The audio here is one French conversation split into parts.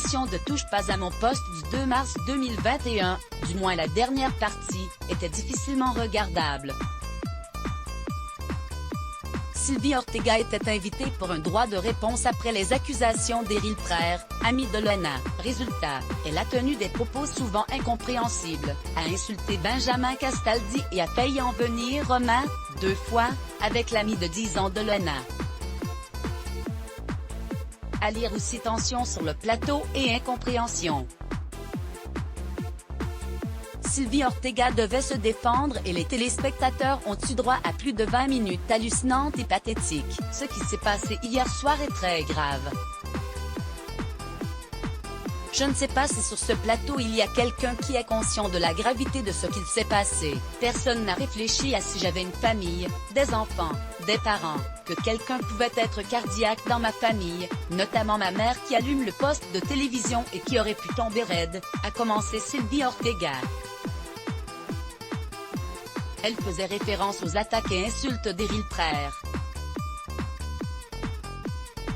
l'émission de Touche pas à mon poste du 2 mars 2021, du moins la dernière partie, était difficilement regardable. Sylvie Ortega était invitée pour un droit de réponse après les accusations d'Érill Preyre, ami de Lena. Résultat, elle a tenu des propos souvent incompréhensibles, a insulté Benjamin Castaldi et a failli en venir aux mains, 2 fois, avec l'ami de 10 ans de Lena. À lire aussi tension sur le plateau et incompréhension. Sylvie Ortega devait se défendre et les téléspectateurs ont eu droit à plus de 20 minutes hallucinantes et pathétiques. Ce qui s'est passé hier soir est très grave. Je ne sais pas si sur ce plateau il y a quelqu'un qui est conscient de la gravité de ce qu'il s'est passé. Personne n'a réfléchi à si j'avais une famille, des enfants, des parents, que quelqu'un pouvait être cardiaque dans ma famille, notamment ma mère qui allume le poste de télévision et qui aurait pu tomber raide, a commencé Sylvie Ortega. Elle faisait référence aux attaques et insultes d'Érill Preyre.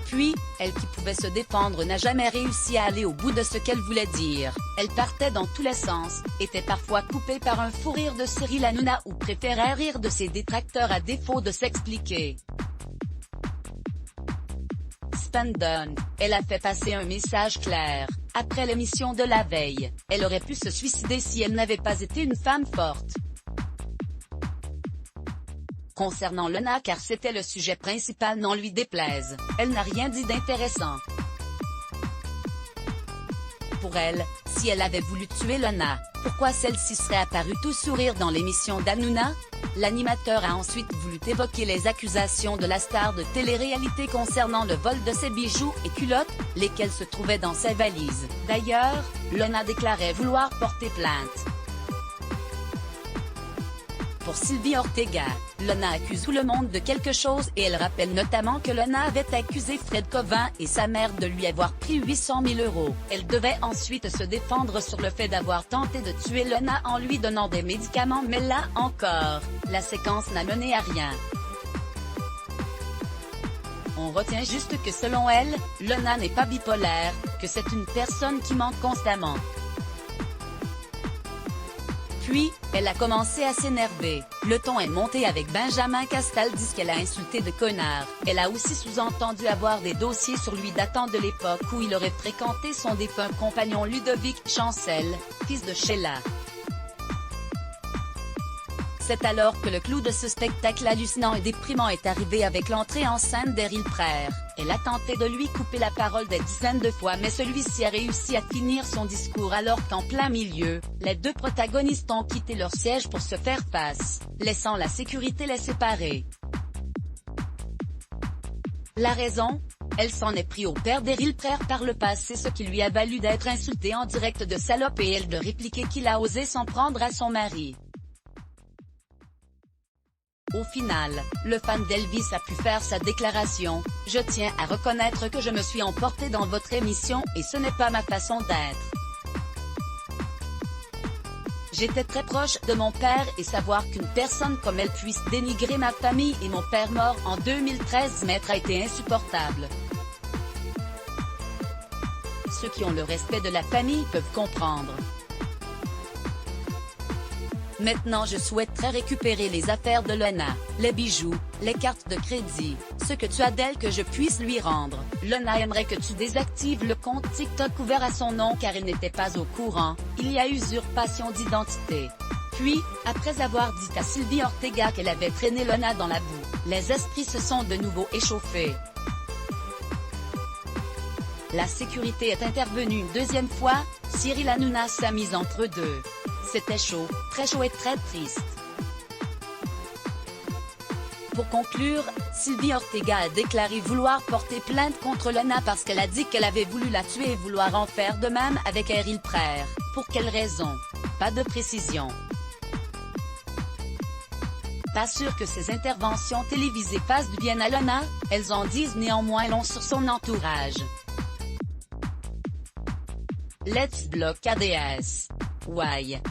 Puis, elle qui pouvait se défendre n'a jamais réussi à aller au bout de ce qu'elle voulait dire. Elle partait dans tous les sens, était parfois coupée par un fou rire de Cyril Hanouna ou préférait rire de ses détracteurs à défaut de s'expliquer. Spandon, elle a fait passer un message clair. Après l'émission de la veille, elle aurait pu se suicider si elle n'avait pas été une femme forte. Concernant Lena, car c'était le sujet principal, n'en lui déplaise, elle n'a rien dit d'intéressant. Pour elle, si elle avait voulu tuer Lena, pourquoi celle-ci serait apparue tout sourire dans l'émission d'Hanouna? L'animateur a ensuite voulu évoquer les accusations de la star de télé-réalité concernant le vol de ses bijoux et culottes, lesquels se trouvaient dans sa valise. D'ailleurs, Lena déclarait vouloir porter plainte. Pour Sylvie Ortega, Lena accuse tout le monde de quelque chose et elle rappelle notamment que Lena avait accusé Fred Covin et sa mère de lui avoir pris 800 000 €. Elle devait ensuite se défendre sur le fait d'avoir tenté de tuer Lena en lui donnant des médicaments, mais là encore, la séquence n'a mené à rien. On retient juste que selon elle, Lena n'est pas bipolaire, que c'est une personne qui ment constamment. Puis, elle a commencé à s'énerver. Le ton est monté avec Benjamin Castaldi qu'elle a insulté de connard. Elle a aussi sous-entendu avoir des dossiers sur lui datant de l'époque où il aurait fréquenté son défunt compagnon Ludovic Chancel, fils de Sheila. C'est alors que le clou de ce spectacle hallucinant et déprimant est arrivé avec l'entrée en scène d'Érill Preyre. Elle a tenté de lui couper la parole des dizaines de fois, mais celui-ci a réussi à finir son discours alors qu'en plein milieu, les 2 protagonistes ont quitté leur siège pour se faire face, laissant la sécurité les séparer. La raison? Elle s'en est pris au père d'Érill Preyre par le passé, ce qui lui a valu d'être insultée en direct de salope et elle de répliquer qu'il a osé s'en prendre à son mari. Au final, le fan d'Elvis a pu faire sa déclaration « Je tiens à reconnaître que je me suis emporté dans votre émission et ce n'est pas ma façon d'être. J'étais très proche de mon père et savoir qu'une personne comme elle puisse dénigrer ma famille et mon père mort en 2013 a été insupportable. Ceux qui ont le respect de la famille peuvent comprendre. Maintenant je souhaiterais récupérer les affaires de Lena, les bijoux, les cartes de crédit, ce que tu as d'elle que je puisse lui rendre. Lena aimerait que tu désactives le compte TikTok ouvert à son nom car elle n'était pas au courant, il y a usurpation d'identité. » Puis, après avoir dit à Sylvie Ortega qu'elle avait traîné Lena dans la boue, les esprits se sont de nouveau échauffés. La sécurité est intervenue une 2e fois, Cyril Hanouna s'est mise entre deux. C'était chaud, très chaud et très triste. Pour conclure, Sylvie Ortega a déclaré vouloir porter plainte contre Lena parce qu'elle a dit qu'elle avait voulu la tuer et vouloir en faire de même avecÉrill Preyre. Pour quelle raison? Pas de précision. Pas sûr que ces interventions télévisées fassent du bien à Lena, elles en disent néanmoins long sur son entourage. Let's block ADS. Why?